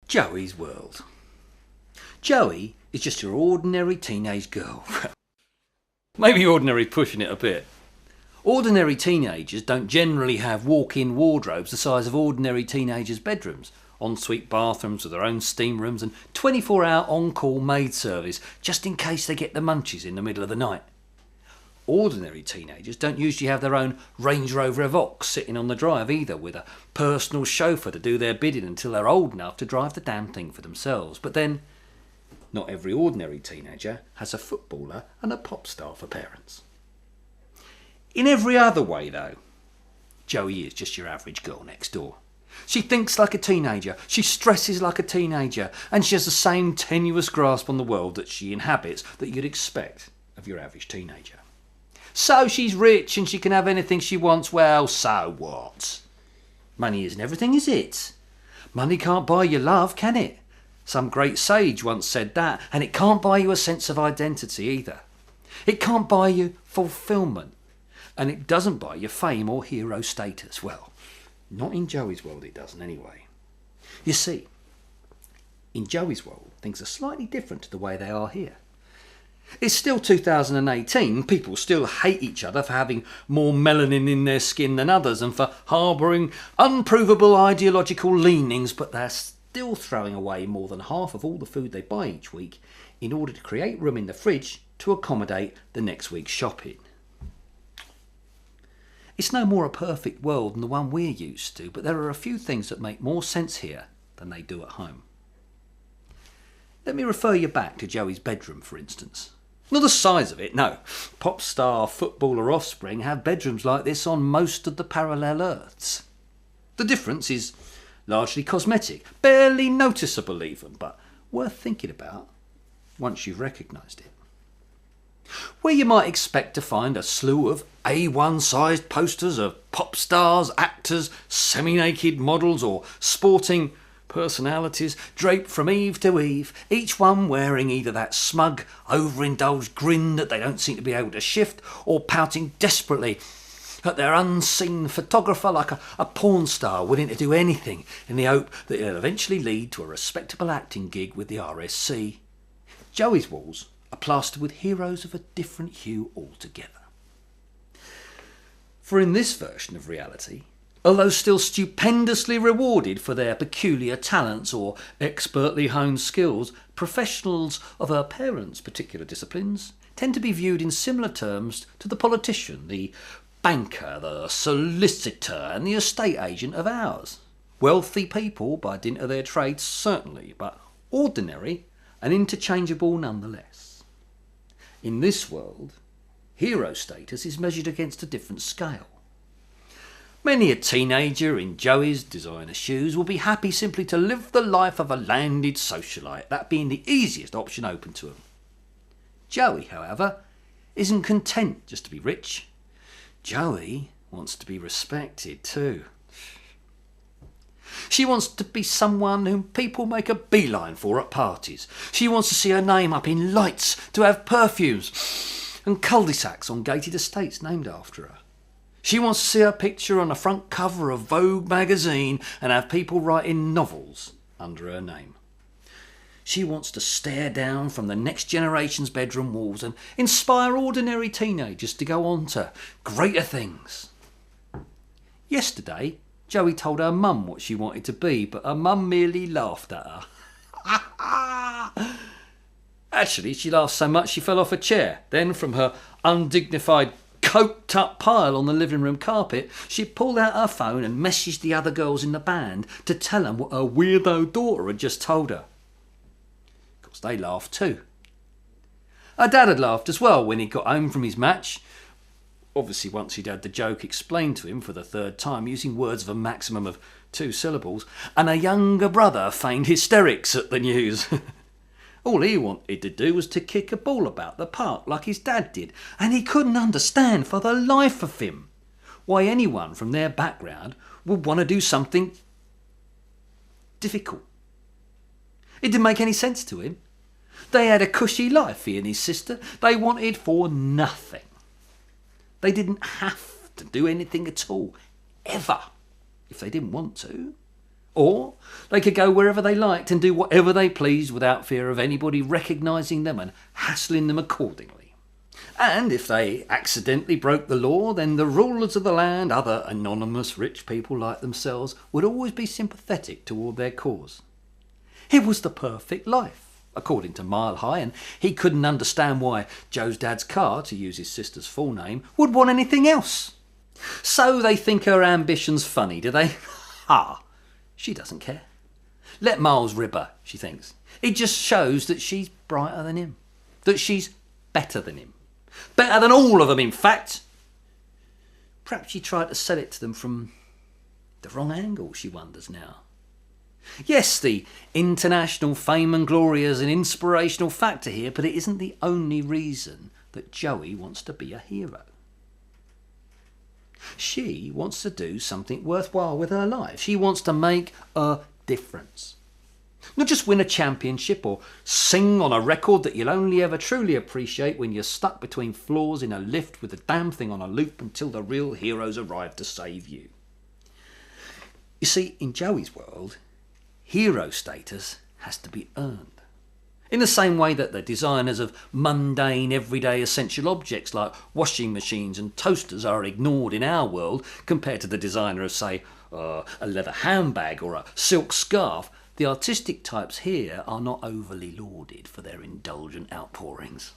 Joey's world. Joey is just your ordinary teenage girl. Maybe ordinary pushing it a bit. Ordinary teenagers don't generally have walk-in wardrobes the size of ordinary teenagers' bedrooms, ensuite bathrooms with their own steam rooms and 24-hour on-call maid service just in case they get the munchies in the middle of the night. Ordinary teenagers don't usually have their own Range Rover Evoque sitting on the drive either, with a personal chauffeur to do their bidding until they're old enough to drive the damn thing for themselves. But then, not every ordinary teenager has a footballer and a pop star for parents. In every other way though, Joey is just your average girl next door. She thinks like a teenager, she stresses like a teenager, and she has the same tenuous grasp on the world that she inhabits that you'd expect of your average teenager. So she's rich and she can have anything she wants. Well, so what? Money isn't everything, is it? Money can't buy you love, can it? Some great sage once said that, and it can't buy you a sense of identity either. It can't buy you fulfilment, and it doesn't buy you fame or hero status. Well, not in Joey's world it doesn't anyway. You see, in Joey's world things are slightly different to the way they are here. It's still 2018, people still hate each other for having more melanin in their skin than others and for harbouring unprovable ideological leanings, but they're still throwing away more than half of all the food they buy each week in order to create room in the fridge to accommodate the next week's shopping. It's no more a perfect world than the one we're used to, but there are a few things that make more sense here than they do at home. Let me refer you back to Joey's bedroom, for instance. Not the size of it, no. Pop star, footballer offspring have bedrooms like this on most of the parallel Earths. The difference is largely cosmetic, barely noticeable even, but worth thinking about once you've recognised it. Where you might expect to find a slew of A1-sized posters of pop stars, actors, semi-naked models or sporting personalities draped from eave to eave, each one wearing either that smug, overindulged grin that they don't seem to be able to shift, or pouting desperately at their unseen photographer like a porn star willing to do anything in the hope that it'll eventually lead to a respectable acting gig with the RSC. Joey's walls are plastered with heroes of a different hue altogether. For in this version of reality, although still stupendously rewarded for their peculiar talents or expertly honed skills, professionals of her parents' particular disciplines tend to be viewed in similar terms to the politician, the banker, the solicitor and the estate agent of ours. Wealthy people by dint of their trades, certainly, but ordinary and interchangeable nonetheless. In this world, hero status is measured against a different scale. Many a teenager in Joey's designer shoes will be happy simply to live the life of a landed socialite, that being the easiest option open to him. Joey, however, isn't content just to be rich. Joey wants to be respected too. She wants to be someone whom people make a beeline for at parties. She wants to see her name up in lights, to have perfumes and cul-de-sacs on gated estates named after her. She wants to see her picture on the front cover of Vogue magazine and have people writing novels under her name. She wants to stare down from the next generation's bedroom walls and inspire ordinary teenagers to go on to greater things. Yesterday, Joey told her mum what she wanted to be, but her mum merely laughed at her. Actually, she laughed so much she fell off a chair. Then, from her undignified coked up pile on the living room carpet, she pulled out her phone and messaged the other girls in the band to tell them what her weirdo daughter had just told her. Of course, they laughed too. Her dad had laughed as well when he got home from his match. Obviously, once he'd had the joke explained to him for the third time, using words of a maximum of 2 syllables, and her younger brother feigned hysterics at the news. All he wanted to do was to kick a ball about the park like his dad did, and he couldn't understand for the life of him why anyone from their background would want to do something difficult. It didn't make any sense to him. They had a cushy life, he and his sister. They wanted for nothing. They didn't have to do anything at all, ever, if they didn't want to. Or they could go wherever they liked and do whatever they pleased without fear of anybody recognising them and hassling them accordingly. And if they accidentally broke the law, then the rulers of the land, other anonymous rich people like themselves, would always be sympathetic toward their cause. It was the perfect life, according to Mile High, and he couldn't understand why Joe's dad's car, to use his sister's full name, would want anything else. So they think her ambition's funny, do they? Ha! She doesn't care. Let Miles rib her, she thinks. It just shows that she's brighter than him. That she's better than him. Better than all of them, in fact. Perhaps she tried to sell it to them from the wrong angle, she wonders now. Yes, the international fame and glory is an inspirational factor here, but it isn't the only reason that Joey wants to be a hero. She wants to do something worthwhile with her life. She wants to make a difference. Not just win a championship or sing on a record that you'll only ever truly appreciate when you're stuck between floors in a lift with the damn thing on a loop until the real heroes arrive to save you. You see, in Joey's world, hero status has to be earned. In the same way that the designers of mundane, everyday essential objects like washing machines and toasters are ignored in our world compared to the designer of, say, a leather handbag or a silk scarf, the artistic types here are not overly lauded for their indulgent outpourings.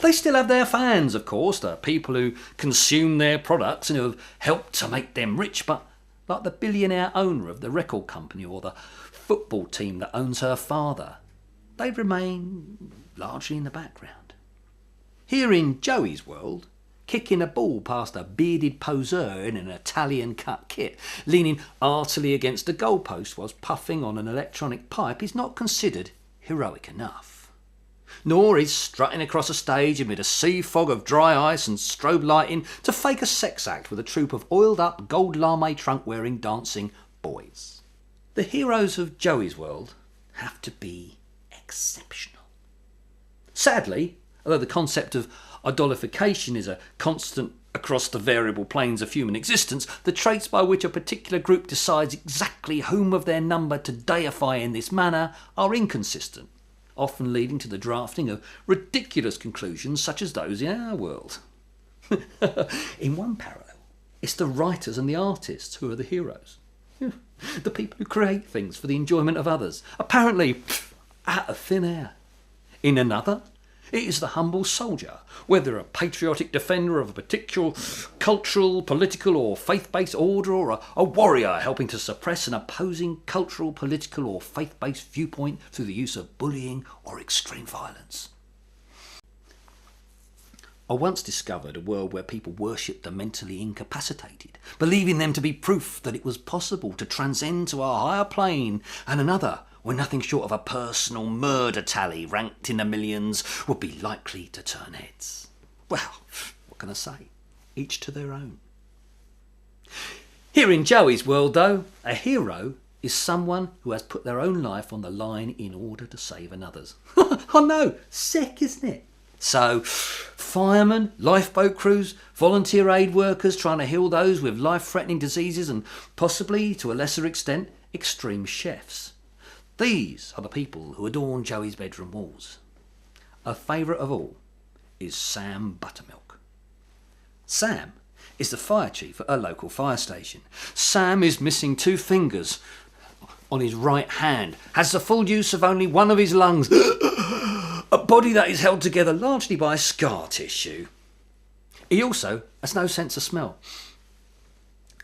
They still have their fans, of course, the people who consume their products and who have helped to make them rich, but like the billionaire owner of the record company or the football team that owns her father, they remain largely in the background. Here in Joey's world, kicking a ball past a bearded poseur in an Italian-cut kit, leaning artily against a goalpost whilst puffing on an electronic pipe is not considered heroic enough. Nor is strutting across a stage amid a sea fog of dry ice and strobe lighting to fake a sex act with a troupe of oiled-up, gold lame trunk-wearing, dancing boys. The heroes of Joey's world have to be exceptional. Sadly, although the concept of idolification is a constant across the variable planes of human existence, the traits by which a particular group decides exactly whom of their number to deify in this manner are inconsistent, often leading to the drafting of ridiculous conclusions such as those in our world. In one parallel, it's the writers and the artists who are the heroes. The people who create things for the enjoyment of others, apparently out of thin air. In another, it is the humble soldier, whether a patriotic defender of a particular cultural, political or faith-based order, or a warrior helping to suppress an opposing cultural, political or faith-based viewpoint through the use of bullying or extreme violence. I once discovered a world where people worshipped the mentally incapacitated, believing them to be proof that it was possible to transcend to a higher plane, and another where nothing short of a personal murder tally ranked in the millions would be likely to turn heads. Well, what can I say? Each to their own. Here in Joey's world, though, a hero is someone who has put their own life on the line in order to save another's. Oh no, sick, isn't it? So, firemen, lifeboat crews, volunteer aid workers trying to heal those with life-threatening diseases, and possibly, to a lesser extent, extreme chefs. These are the people who adorn Joey's bedroom walls. A favourite of all is Sam Buttermilk. Sam is the fire chief at a local fire station. Sam is missing 2 fingers on his right hand, has the full use of only one of his lungs, a body that is held together largely by scar tissue. He also has no sense of smell.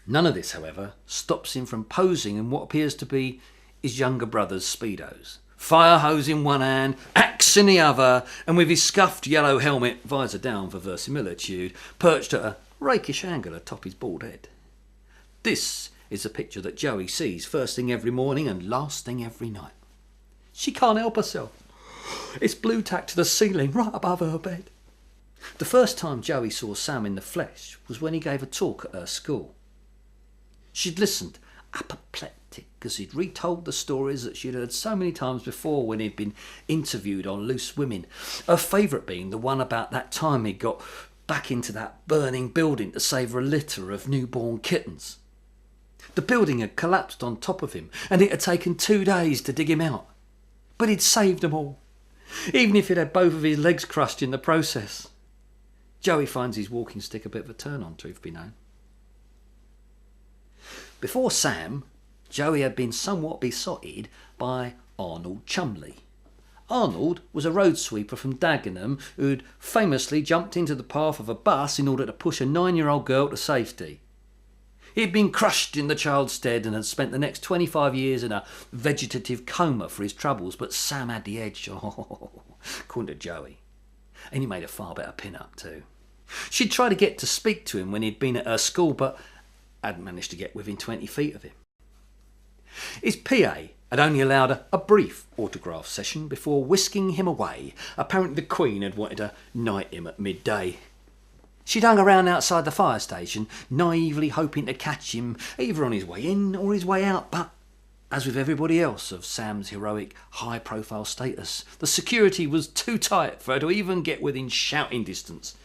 None of this, however, stops him from posing in what appears to be his younger brother's Speedos. Fire hose in one hand, axe in the other, and with his scuffed yellow helmet, visor down for verisimilitude, perched at a rakish angle atop his bald head. This is a picture that Joey sees first thing every morning and last thing every night. She can't help herself. It's blue tacked to the ceiling right above her bed. The first time Joey saw Sam in the flesh was when he gave a talk at her school. She'd listened, apoplectic, as he'd retold the stories that she'd heard so many times before when he'd been interviewed on Loose Women, her favourite being the one about that time he'd got back into that burning building to save a litter of newborn kittens. The building had collapsed on top of him, and it had taken 2 days to dig him out. But he'd saved them all, even if it had both of his legs crushed in the process. Joey finds his walking stick a bit of a turn on, truth be known. Before Sam, Joey had been somewhat besotted by Arnold Chumley. Arnold was a road sweeper from Dagenham who'd famously jumped into the path of a bus in order to push a 9-year-old girl to safety. He'd been crushed in the child's stead and had spent the next 25 years in a vegetative coma for his troubles, but Sam had the edge, according to Joey. And he made a far better pin-up too. She'd tried to get to speak to him when he'd been at her school, but hadn't managed to get within 20 feet of him. His PA had only allowed a brief autograph session before whisking him away. Apparently the Queen had wanted to knight him at midday. She'd hung around outside the fire station, naively hoping to catch him either on his way in or his way out, but as with everybody else of Sam's heroic high-profile status, the security was too tight for her to even get within shouting distance,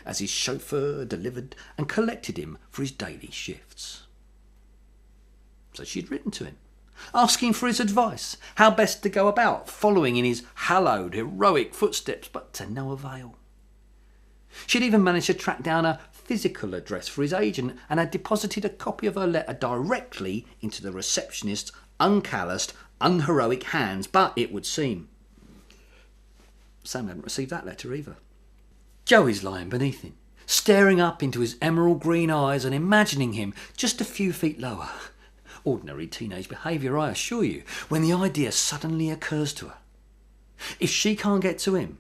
as his chauffeur delivered and collected him for his daily shifts. So she'd written to him, asking for his advice, how best to go about following in his hallowed, heroic footsteps, but to no avail. She'd even managed to track down a physical address for his agent and had deposited a copy of her letter directly into the receptionist's uncalloused, unheroic hands, but it would seem Sam hadn't received that letter either. Joey's lying beneath him, staring up into his emerald green eyes and imagining him just a few feet lower. Ordinary teenage behaviour, I assure you, when the idea suddenly occurs to her. If she can't get to him,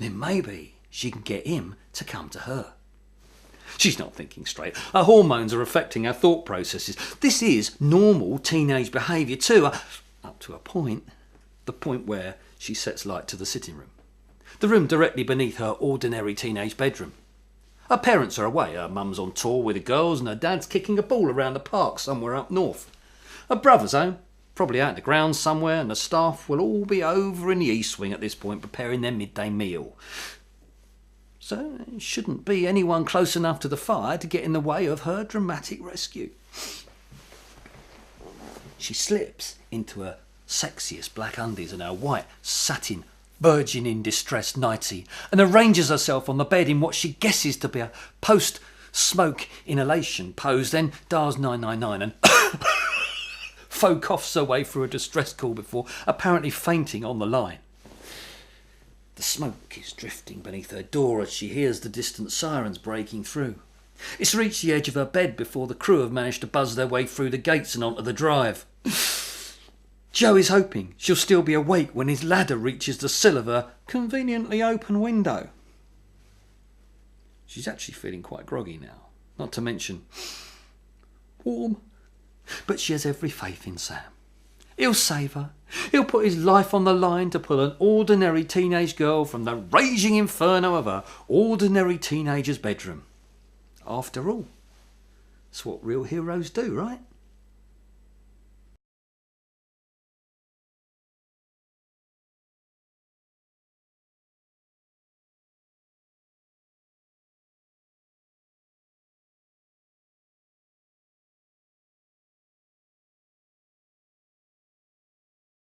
then maybe she can get him to come to her. She's not thinking straight. Her hormones are affecting her thought processes. This is normal teenage behaviour too, up to a point. The point where she sets light to the sitting room. The room directly beneath her ordinary teenage bedroom. Her parents are away. Her mum's on tour with the girls and her dad's kicking a ball around the park somewhere up north. Her brother's home, probably out in the grounds somewhere, and the staff will all be over in the east wing at this point preparing their midday meal. So there shouldn't be anyone close enough to the fire to get in the way of her dramatic rescue. She slips into her sexiest black undies and her white satin virgin in distress nightie and arranges herself on the bed in what she guesses to be a post-smoke inhalation pose, then dials 999 and faux coughs her way through a distress call before apparently fainting on the line. The smoke is drifting beneath her door as she hears the distant sirens breaking through. It's reached the edge of her bed before the crew have managed to buzz their way through the gates and onto the drive. Joey's hoping she'll still be awake when his ladder reaches the sill of her conveniently open window. She's actually feeling quite groggy now, not to mention warm. But she has every faith in Sam. He'll save her. He'll put his life on the line to pull an ordinary teenage girl from the raging inferno of her ordinary teenager's bedroom. After all, it's what real heroes do, right?